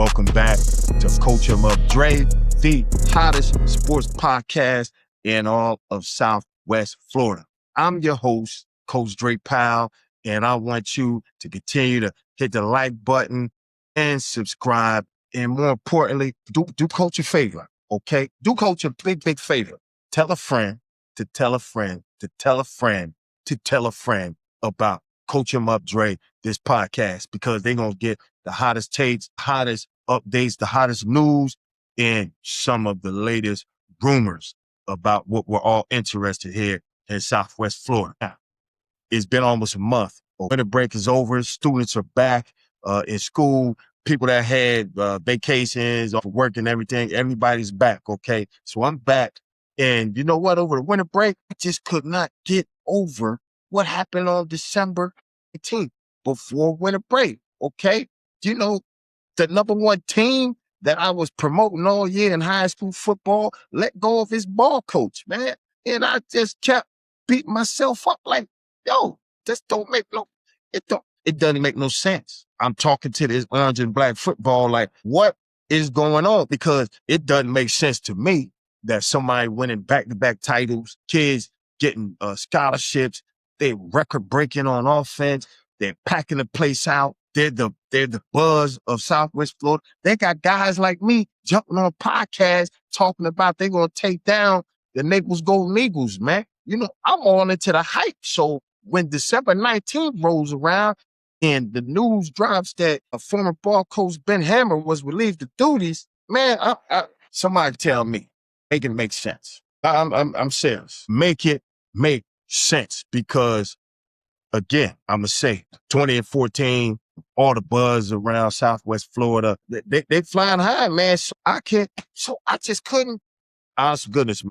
Welcome back to Coach 'em Up Dre, the hottest sports podcast in all of Southwest Florida. I'm your host, Coach Dre Powell, and I want you to continue to hit the like button and subscribe. And more importantly, do Coach a favor, okay? Do Coach a big favor. Tell a friend to tell a friend to tell a friend to tell a friend about Coach 'em Up Dre, this podcast, because they're going to get the hottest takes, hottest updates, the hottest news, and some of the latest rumors about what we're all interested here in Southwest Florida. Now, it's been almost a month. Winter break is over. Students are back in school. People that had vacations off of work and everything, everybody's back, okay? So I'm back. And you know what? Over the winter break, I just could not get over what happened on December 18th before winter break, okay? You know, the number one team that I was promoting all year in high school football let go of his ball coach, man. And I just kept beating myself up like, yo, this don't make it doesn't make no sense. I'm talking to this orange and black football like, what is going on? Because it doesn't make sense to me that somebody winning back-to-back titles, kids getting scholarships, they record breaking on offense, they're packing the place out. They're the buzz of Southwest Florida. They got guys like me jumping on podcasts talking about they're going to take down the Naples Golden Eagles, man. You know, I'm all into the hype. So when December 19th rolls around and the news drops that a former ball coach, Ben Hammer, was relieved of duties, man, somebody tell me, make it make sense. I'm serious. Make it make sense, because again, I'm going to say 2014, all the buzz around Southwest Florida, they flying high, man. So I just couldn't, honest goodness,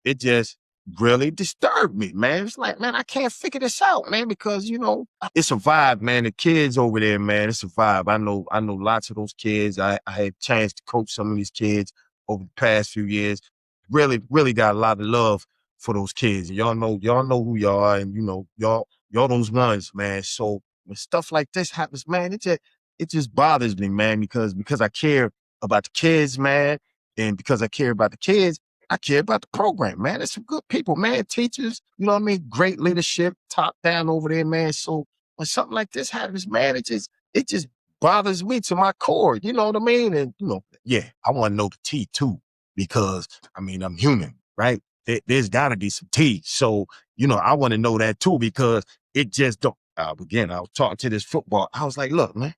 it just really disturbed me, man. It's like, man, I can't figure this out, man, because, you know, it's a vibe, man. The kids over there, man, it's a vibe. I know lots of those kids. I had a chance to coach some of these kids over the past few years. Really got a lot of love for those kids. And y'all know who y'all are, and you know, y'all those ones, man. So when stuff like this happens, man, it just bothers me, man, because I care about the kids, man. And because I care about the kids, I care about the program, man. It's some good people, man. Teachers, you know what I mean? Great leadership, top down over there, man. So when something like this happens, man, it just bothers me to my core. You know what I mean? And, you know, yeah, I want to know the tea too, because I mean, I'm human, right? There's gotta be some tea. So, you know, I want to know that too, because it just don't. Again, I was talking to this football. I was like, look, man,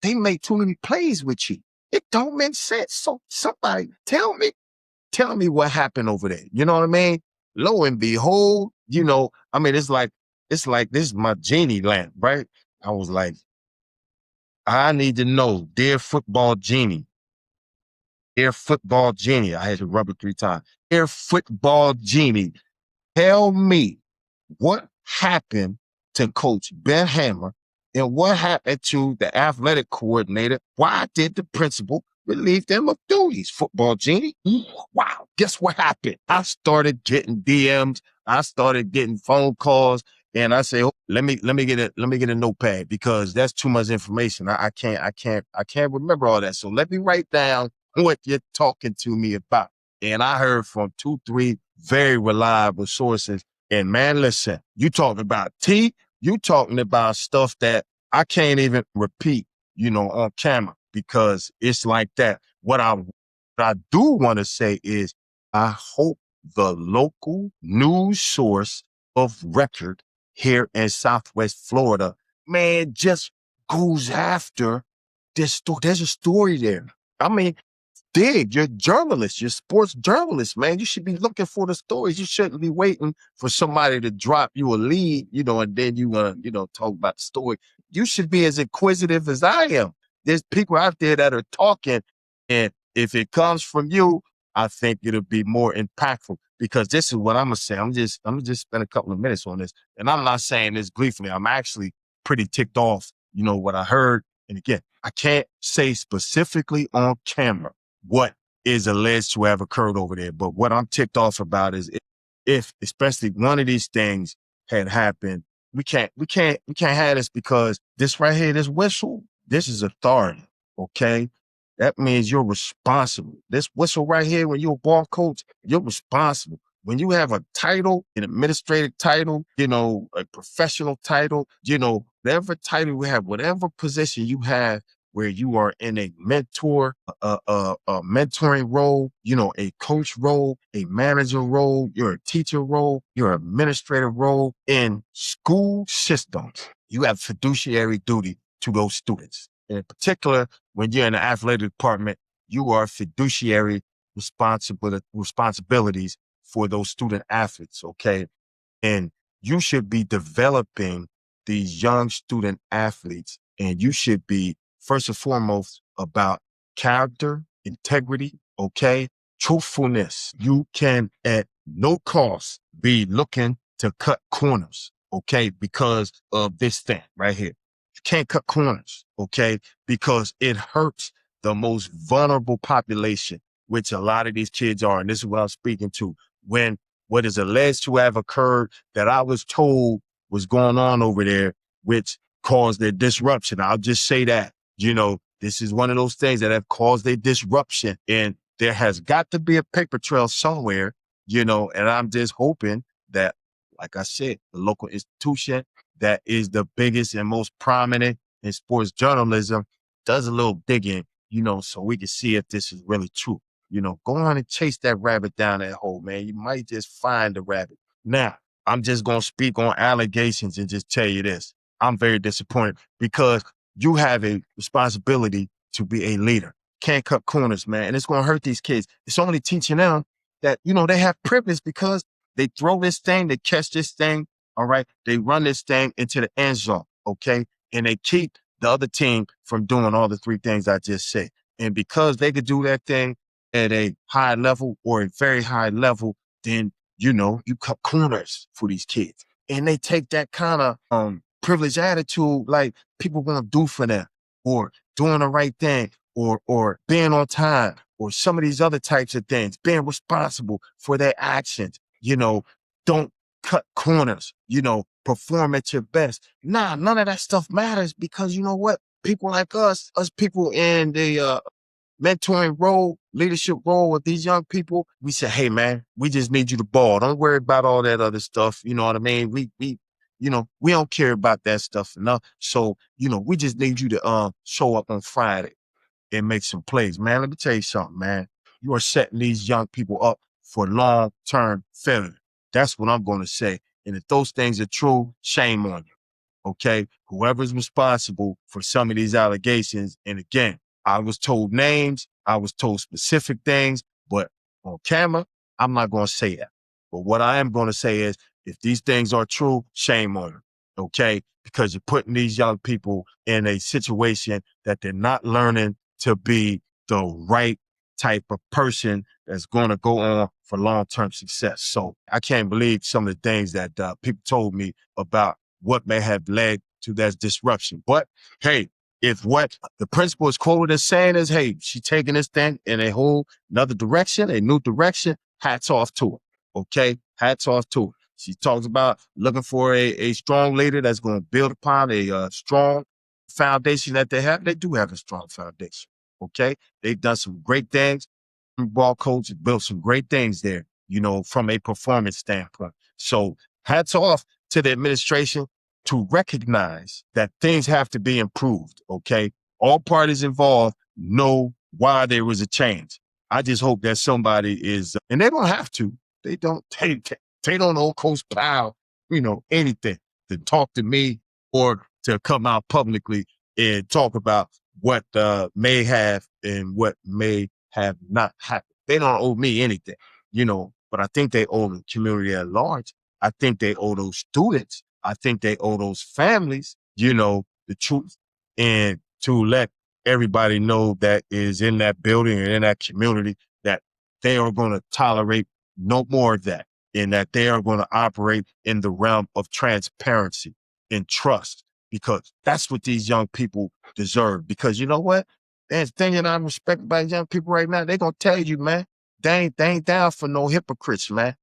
they make too many plays with you. It don't make sense. So somebody tell me what happened over there. You know what I mean? Lo and behold, you know, I mean, it's like this is my genie lamp, right? I was like, I need to know, dear football genie. Dear football genie. I had to rub it 3 times. Dear football genie, tell me what happened to Coach Ben Hammer and what happened to the athletic coordinator. Why did the principal relieve them of duties? Football genie. Wow. Guess what happened? I started getting DMs. I started getting phone calls, and I say, oh, let me get a notepad, because that's too much information. I can't remember all that. So let me write down what you're talking to me about. And I heard from 2-3 very reliable sources. And man, listen, you talking about tea, you talking about stuff that I can't even repeat, you know, on camera, because it's like that. What I do want to say is, I hope the local news source of record here in Southwest Florida, man, just goes after this story. There's a story there. I mean, you're journalists, you're sports journalists, man. You should be looking for the stories. You shouldn't be waiting for somebody to drop you a lead, you know, and then you want to, you know, talk about the story. You should be as inquisitive as I am. There's people out there that are talking, and if it comes from you, I think it'll be more impactful, because this is what I'm gonna say. I'm gonna spend a couple of minutes on this, and I'm not saying this gleefully. I'm actually pretty ticked off, you know, what I heard. And again, I can't say specifically on camera what is alleged to have occurred over there. But what I'm ticked off about is, if especially one of these things had happened, we can't have this, because this right here, this whistle, this is authority. Okay. That means you're responsible. This whistle right here, when you're a ball coach, you're responsible. When you have a title, an administrative title, a professional title, whatever title you have, whatever position you have where you are in a a mentoring role, a coach role, a manager role, you're a teacher role, you're an administrative role in school systems, you have fiduciary duty to those students. In particular, when you're in the athletic department, you are fiduciary responsibilities for those student athletes, okay? And you should be developing these young student athletes, and you should be, first and foremost, about character, integrity, okay? Truthfulness. You can, at no cost, be looking to cut corners, okay? Because of this thing right here. You can't cut corners, okay? Because it hurts the most vulnerable population, which a lot of these kids are. And this is what I'm speaking to. When what is alleged to have occurred that I was told was going on over there, which caused their disruption. I'll just say that, this is one of those things that have caused a disruption, and there has got to be a paper trail somewhere, and I'm just hoping that, like I said, the local institution that is the biggest and most prominent in sports journalism does a little digging, so we can see if this is really true. Go on and chase that rabbit down that hole, man. You might just find the rabbit. Now, I'm just going to speak on allegations and just tell you this. I'm very disappointed because you have a responsibility to be a leader. Can't cut corners, man. And it's going to hurt these kids. It's only teaching them that, they have privilege because they throw this thing, they catch this thing, all right? They run this thing into the end zone, okay? And they keep the other team from doing all the three things I just said. And because they could do that thing at a high level or a very high level, then, you cut corners for these kids. And they take that kind of privileged attitude like people want to do for them, or doing the right thing, or being on time, or some of these other types of things, being responsible for their actions. Don't cut corners, perform at your best. Nah, none of that stuff matters because you know what? People like us people in the mentoring role, leadership role with these young people, we say, hey man, we just need you to ball. Don't worry about all that other stuff. You know what I mean? We we don't care about that stuff enough. So, we just need you to show up on Friday and make some plays. Man, let me tell you something, man. You are setting these young people up for long-term failure. That's what I'm going to say. And if those things are true, shame on you. Okay, whoever's responsible for some of these allegations. And again, I was told names, I was told specific things, but on camera, I'm not going to say that. But what I am going to say is, if these things are true, shame on them. Okay, because you're putting these young people in a situation that they're not learning to be the right type of person that's going to go on for long-term success. So I can't believe some of the things that people told me about what may have led to that disruption. But hey, if what the principal is quoted as saying is, hey, she's taking this thing in a whole another direction, a new direction, hats off to her. Okay? Hats off to her. She talks about looking for a strong leader that's going to build upon a strong foundation that they have. They do have a strong foundation. Okay? They've done some great things. Ball coach built some great things there, from a performance standpoint. So hats off to the administration to recognize that things have to be improved, okay? All parties involved know why there was a change. I just hope that somebody is, and they don't have to, they don't owe Coach Powell, anything to talk to me or to come out publicly and talk about what may have and what may have not happened. They don't owe me anything, but I think they owe the community at large. I think they owe those students. I think they owe those families, the truth, and to let everybody know that is in that building and in that community that they are going to tolerate no more of that, and that they are going to operate in the realm of transparency and trust, because that's what these young people deserve. Because you know what? There's thing that I'm respected by young people right now. They're going to tell you, man, they ain't down for no hypocrites, man.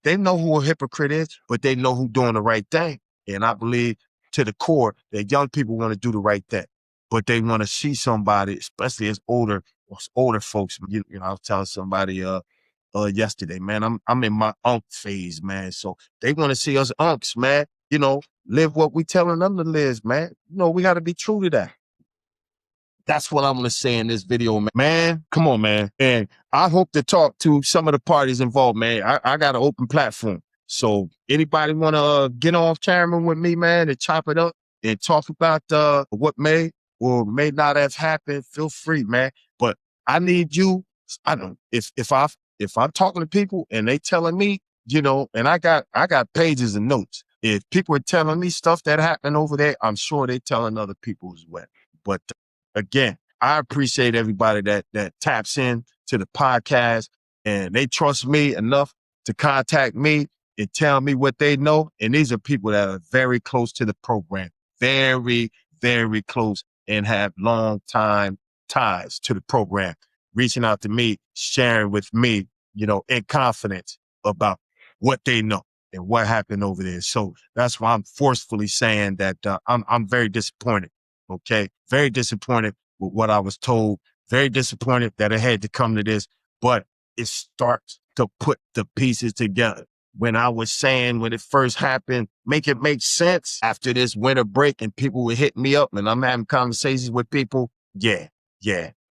They know who a hypocrite is, but they know who's doing the right thing. And I believe to the core that young people want to do the right thing, but they want to see somebody, especially as older, us older folks, I was telling somebody yesterday, man, I'm in my unk phase, man. So they want to see us unks, man, live what we telling them to live, man. We got to be true to that. That's what I'm going to say in this video, man. Man, come on, man. And I hope to talk to some of the parties involved, man. I got an open platform. So anybody want to get off camera with me, man, and chop it up and talk about what may or may not have happened, feel free, man. But I need you. I don't if I'm talking to people and they telling me, and I got pages and notes. If people are telling me stuff that happened over there, I'm sure they telling other people as well. But again, I appreciate everybody that taps in to the podcast and they trust me enough to contact me and tell me what they know. And these are people that are very close to the program, very, very close, and have long time ties to the program, reaching out to me, sharing with me, in confidence about what they know and what happened over there. So that's why I'm forcefully saying that I'm very disappointed. Okay. Very disappointed with what I was told. Very disappointed that it had to come to this, but it starts to put the pieces together. When I was saying when it first happened, make it make sense after this winter break and people were hitting me up and I'm having conversations with people. Yeah,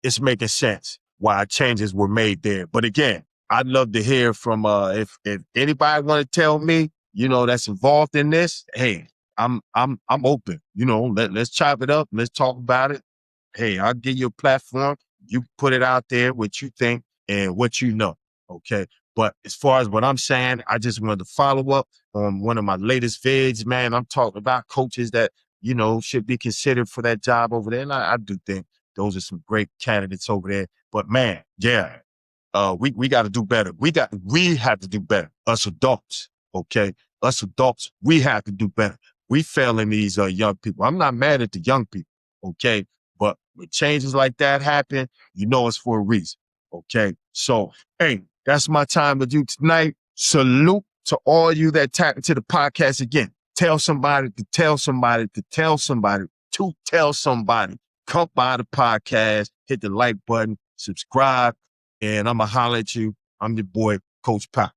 it's making sense why changes were made there. But again, I'd love to hear from, if anybody want to tell me, that's involved in this, hey, I'm open. Let's chop it up. Let's talk about it. Hey, I'll give you a platform. You put it out there, what you think and what you know. Okay. But as far as what I'm saying, I just wanted to follow up on one of my latest vids, man. I'm talking about coaches that, should be considered for that job over there. And I do think those are some great candidates over there. But man, yeah, we got to do better. We have to do better. Us adults, okay? Us adults, we have to do better. We failing these young people. I'm not mad at the young people, okay? But when changes like that happen, it's for a reason, okay? So, hey, that's my time with you tonight. Salute to all you that tap into the podcast again. Tell somebody to tell somebody to tell somebody to tell somebody. Come by the podcast, hit the like button, subscribe, and I'm going to holler at you. I'm your boy, Coach Pop.